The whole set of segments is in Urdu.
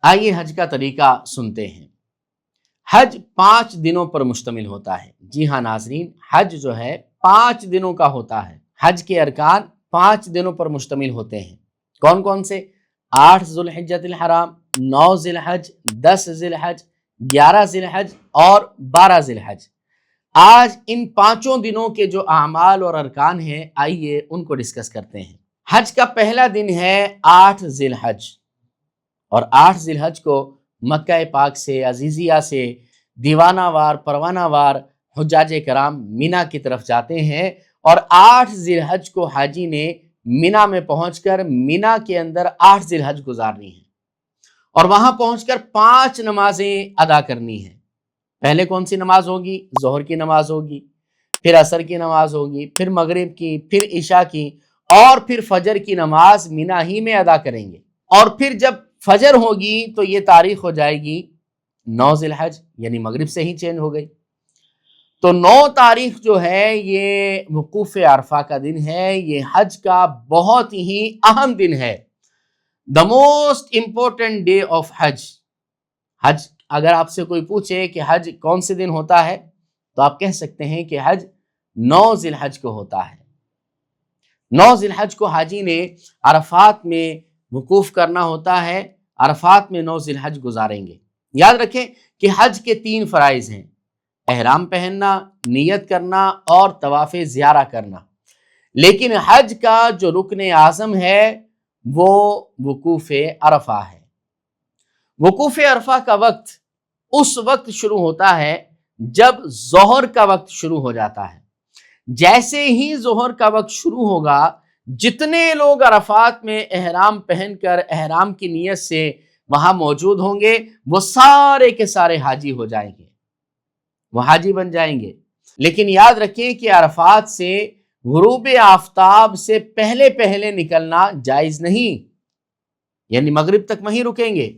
آئیے حج کا طریقہ سنتے ہیں۔ حج 5 دنوں پر مشتمل ہوتا ہے۔ جی ہاں ناظرین، حج جو ہے 5 دنوں کا ہوتا ہے۔ حج کے ارکان 5 دنوں پر مشتمل ہوتے ہیں۔ کون کون سے؟ 8 ذو الحجۃ الحرام، 9 ذی الحج، 10 ذی الحج، 11 ذی الحج اور 12 ذی الحج۔ آج ان 5 دنوں کے جو اعمال اور ارکان ہیں، آئیے ان کو ڈسکس کرتے ہیں۔ حج کا پہلا دن ہے 8 ذی الحج، اور 8 ذی الحج کو مکہ پاک سے، عزیزیہ سے دیوانہ وار پروانہ وار حجاج کرام مینا کی طرف جاتے ہیں، اور 8 ذی الحج کو حاجی نے مینا میں پہنچ کر مینا کے اندر 8 ذی الحج گزارنی ہے، اور وہاں پہنچ کر 5 نمازیں ادا کرنی ہیں۔ پہلے کون سی نماز ہوگی؟ ظہر کی نماز ہوگی، پھر عصر کی نماز ہوگی، پھر مغرب کی، پھر عشاء کی، اور پھر فجر کی نماز مینا ہی میں ادا کریں گے۔ اور پھر جب فجر ہوگی تو یہ تاریخ ہو جائے گی 9 ذی الحج، یعنی مغرب سے ہی چینج ہو گئی۔ تو 9 تاریخ جو ہے یہ وقوف عرفہ کا دن ہے، یہ حج کا بہت ہی اہم دن ہے۔ The most important day of حج۔ حج اگر آپ سے کوئی پوچھے کہ حج کون سے دن ہوتا ہے تو آپ کہہ سکتے ہیں کہ حج 9 ذی الحج کو ہوتا ہے۔ 9 ذی الحج کو حاجی نے عرفات میں وقوف کرنا ہوتا ہے، عرفات میں 9 ذی الحج گزاریں گے۔ یاد رکھیں کہ حج کے 3 فرائض ہیں: احرام پہننا، نیت کرنا اور طواف زیارہ کرنا۔ لیکن حج کا جو رکن اعظم ہے وہ وقوف عرفہ ہے۔ وقوف عرفہ کا وقت اس وقت شروع ہوتا ہے جب ظہر کا وقت شروع ہو جاتا ہے۔ جیسے ہی ظہر کا وقت شروع ہوگا، جتنے لوگ عرفات میں احرام پہن کر احرام کی نیت سے وہاں موجود ہوں گے، وہ سارے کے سارے حاجی ہو جائیں گے، وہ حاجی بن جائیں گے۔ لیکن یاد رکھیں کہ عرفات سے غروب آفتاب سے پہلے پہلے نکلنا جائز نہیں، یعنی مغرب تک وہیں رکیں گے۔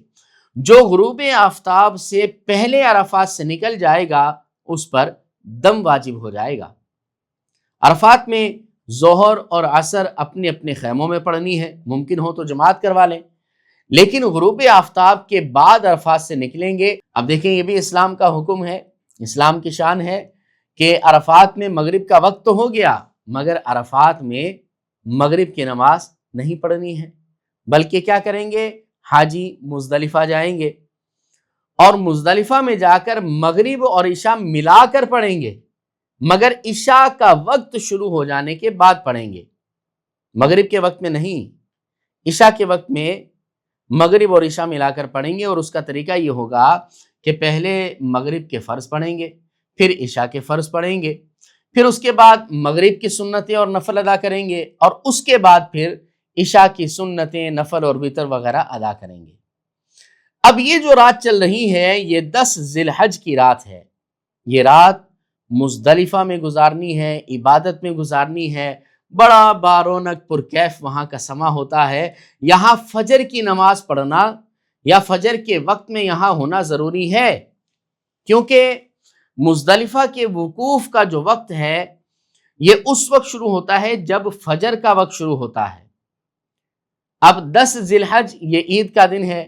جو غروب آفتاب سے پہلے عرفات سے نکل جائے گا اس پر دم واجب ہو جائے گا۔ عرفات میں ظہر اور عصر اپنے اپنے خیموں میں پڑھنی ہے، ممکن ہو تو جماعت کروا لیں، لیکن غروب آفتاب کے بعد عرفات سے نکلیں گے۔ اب دیکھیں، یہ بھی اسلام کا حکم ہے، اسلام کی شان ہے کہ عرفات میں مغرب کا وقت تو ہو گیا، مگر عرفات میں مغرب کی نماز نہیں پڑھنی ہے، بلکہ کیا کریں گے؟ حاجی مزدلفہ جائیں گے، اور مزدلفہ میں جا کر مغرب اور عشاء ملا کر پڑھیں گے، مگر عشاء کا وقت شروع ہو جانے کے بعد پڑھیں گے، مغرب کے وقت میں نہیں۔ عشاء کے وقت میں مغرب اور عشاء ملا کر پڑھیں گے، اور اس کا طریقہ یہ ہوگا کہ پہلے مغرب کے فرض پڑھیں گے، پھر عشاء کے فرض پڑھیں گے، پھر اس کے بعد مغرب کی سنتیں اور نفل ادا کریں گے، اور اس کے بعد پھر عشاء کی سنتیں، نفل اور وتر وغیرہ ادا کریں گے۔ اب یہ جو رات چل رہی ہے یہ 10 ذی الحج کی رات ہے۔ یہ رات مزدلفہ میں گزارنی ہے، عبادت میں گزارنی ہے، بڑا بارونق پرکیف وہاں کا سما ہوتا ہے۔ یہاں فجر کی نماز پڑھنا یا فجر کے وقت میں یہاں ہونا ضروری ہے، کیونکہ مزدلفہ کے وقوف کا جو وقت ہے یہ اس وقت شروع ہوتا ہے جب فجر کا وقت شروع ہوتا ہے۔ اب 10 ذی الحج یہ عید کا دن ہے،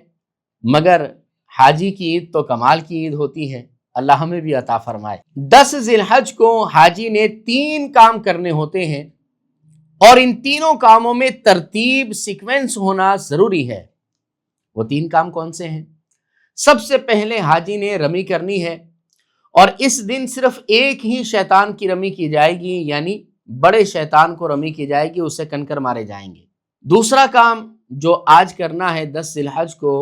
مگر حاجی کی عید تو کمال کی عید ہوتی ہے، اللہ ہمیں بھی عطا فرمائے۔ 10 ذی الحج کو حاجی نے 3 کام کرنے ہوتے ہیں، اور ان تینوں کاموں میں ترتیب سیکوینس ہونا ضروری ہے۔ وہ 3 کام کون سے ہیں؟ سب سے پہلے حاجی نے رمی کرنی ہے، اور اس دن صرف ایک ہی شیطان کی رمی کی جائے گی، یعنی بڑے شیطان کو رمی کی جائے گی، اسے کنکر مارے جائیں گے۔ دوسرا کام جو آج کرنا ہے 10 ذی الحج کو،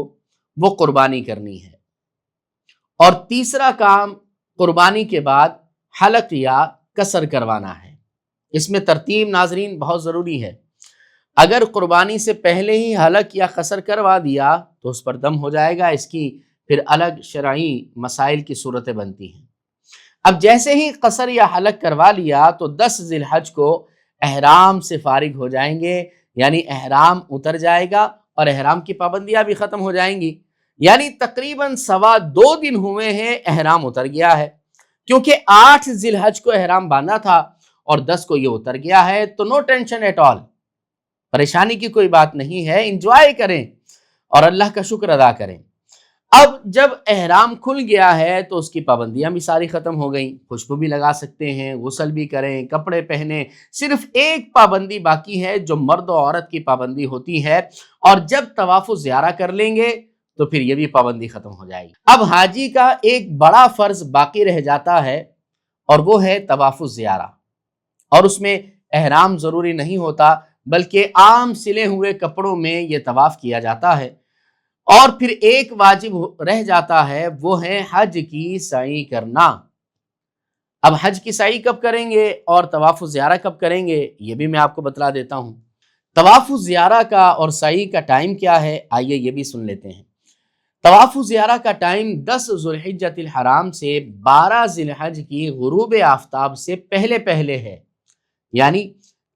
وہ قربانی کرنی ہے، اور تیسرا کام قربانی کے بعد حلق یا قصر کروانا ہے۔ اس میں ترتیب ناظرین بہت ضروری ہے۔ اگر قربانی سے پہلے ہی حلق یا قصر کروا دیا تو اس پر دم ہو جائے گا، اس کی پھر الگ شرعی مسائل کی صورتیں بنتی ہیں۔ اب جیسے ہی قصر یا حلق کروا لیا تو 10 ذی الحج کو احرام سے فارغ ہو جائیں گے، یعنی احرام اتر جائے گا اور احرام کی پابندیاں بھی ختم ہو جائیں گی، یعنی تقریباً 2.25 دن ہوئے ہیں احرام اتر گیا ہے، کیونکہ 8 ذی الحج کو احرام باندھا تھا اور 10 کو یہ اتر گیا ہے، تو نو ٹینشن ایٹ آل، پریشانی کی کوئی بات نہیں ہے، انجوائے کریں اور اللہ کا شکر ادا کریں۔ اب جب احرام کھل گیا ہے تو اس کی پابندیاں بھی ساری ختم ہو گئیں، خوشبو بھی لگا سکتے ہیں، غسل بھی کریں، کپڑے پہنیں، صرف ایک پابندی باقی ہے جو مرد و عورت کی پابندی ہوتی ہے، اور جب طواف الزیارہ کر لیں گے تو پھر یہ بھی پابندی ختم ہو جائے گی۔ اب حاجی کا ایک بڑا فرض باقی رہ جاتا ہے اور وہ ہے طواف الزیارہ، اور اس میں احرام ضروری نہیں ہوتا بلکہ عام سلے ہوئے کپڑوں میں یہ طواف کیا جاتا ہے۔ اور پھر ایک واجب رہ جاتا ہے، وہ ہے حج کی سعی کرنا۔ اب حج کی سعی کب کریں گے اور طواف الزیارہ کب کریں گے یہ بھی میں آپ کو بتلا دیتا ہوں۔ طواف الزیارہ کا اور سعی کا ٹائم کیا ہے، آئیے یہ بھی سن لیتے ہیں۔ طواف الزیارہ کا ٹائم 10 ذوالحجۃ الحرام سے 12 ذی الحج کی غروب آفتاب سے پہلے پہلے ہے، یعنی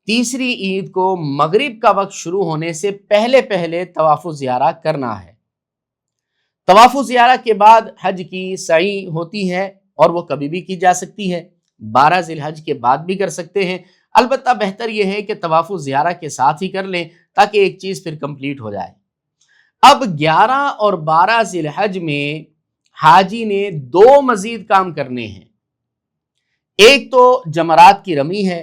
تیسری عید کو مغرب کا وقت شروع ہونے سے پہلے پہلے طواف الزیارہ کرنا ہے۔ طواف الزیارہ کے بعد حج کی سعی ہوتی ہے اور وہ کبھی بھی کی جا سکتی ہے، 12 ذی الحج کے بعد بھی کر سکتے ہیں، البتہ بہتر یہ ہے کہ طواف الزیارہ کے ساتھ ہی کر لیں تاکہ ایک چیز پھر کمپلیٹ ہو جائے۔ اب 11 اور 12 ذی الحج میں حاجی نے 2 مزید کام کرنے ہیں۔ ایک تو جمرات کی رمی ہے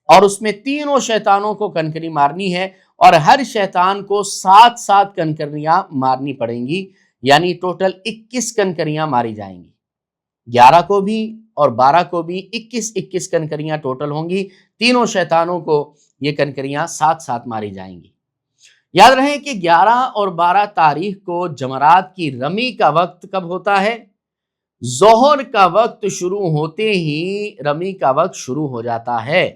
اور اس میں تینوں شیطانوں کو کنکری مارنی ہے، اور ہر شیطان کو 7 کنکریاں مارنی پڑیں گی، یعنی ٹوٹل 21 کنکریاں ماری جائیں گی۔ 11 کو بھی اور 12 کو بھی 21 کنکریاں ٹوٹل ہوں گی، تینوں شیطانوں کو یہ کنکریاں 7 ماری جائیں گی۔ یاد رہے کہ 11 اور 12 تاریخ کو جمرات کی رمی کا وقت کب ہوتا ہے؟ ظہر کا وقت شروع ہوتے ہی رمی کا وقت شروع ہو جاتا ہے۔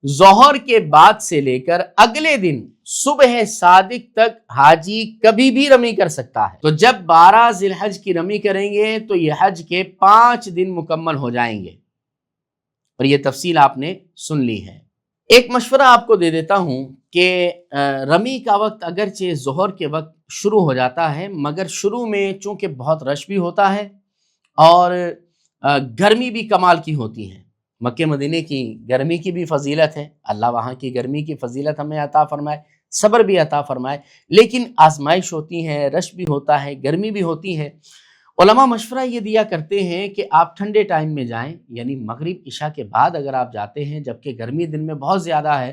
ظہر کے بعد سے لے کر اگلے دن صبح صادق تک حاجی کبھی بھی رمی کر سکتا ہے۔ تو جب 12 ذی الحج کی رمی کریں گے تو یہ حج کے 5 دن مکمل ہو جائیں گے، اور یہ تفصیل آپ نے سن لی ہے۔ ایک مشورہ آپ کو دے دیتا ہوں کہ رمی کا وقت اگرچہ ظہر کے وقت شروع ہو جاتا ہے، مگر شروع میں چونکہ بہت رش بھی ہوتا ہے اور گرمی بھی کمال کی ہوتی ہے۔ مکہ مدینے کی گرمی کی بھی فضیلت ہے، اللہ وہاں کی گرمی کی فضیلت ہمیں عطا فرمائے، صبر بھی عطا فرمائے، لیکن آزمائش ہوتی ہے، رش بھی ہوتا ہے، گرمی بھی ہوتی ہے۔ علماء مشورہ یہ دیا کرتے ہیں کہ آپ ٹھنڈے ٹائم میں جائیں، یعنی مغرب عشاء کے بعد اگر آپ جاتے ہیں، جبکہ گرمی دن میں بہت زیادہ ہے،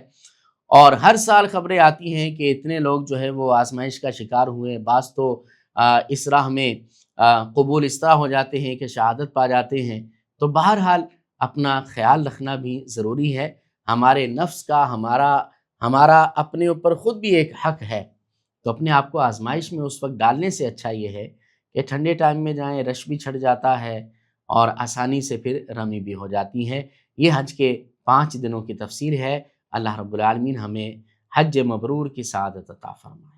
اور ہر سال خبریں آتی ہیں کہ اتنے لوگ جو ہے وہ آزمائش کا شکار ہوئے، بعض تو اس راہ میں قبول اس طرح ہو جاتے ہیں کہ شہادت پا جاتے ہیں۔ تو بہرحال اپنا خیال رکھنا بھی ضروری ہے، ہمارے نفس کا، ہمارا اپنے اوپر خود بھی ایک حق ہے، تو اپنے آپ کو آزمائش میں اس وقت ڈالنے سے اچھا یہ ہے کہ ٹھنڈے ٹائم میں جائیں، رش بھی چھٹ جاتا ہے اور آسانی سے پھر رمی بھی ہو جاتی ہے۔ یہ حج کے 5 دنوں کی تفسیر ہے۔ اللہ رب العالمین ہمیں حج مبرور کی سعادت عطا فرمائے۔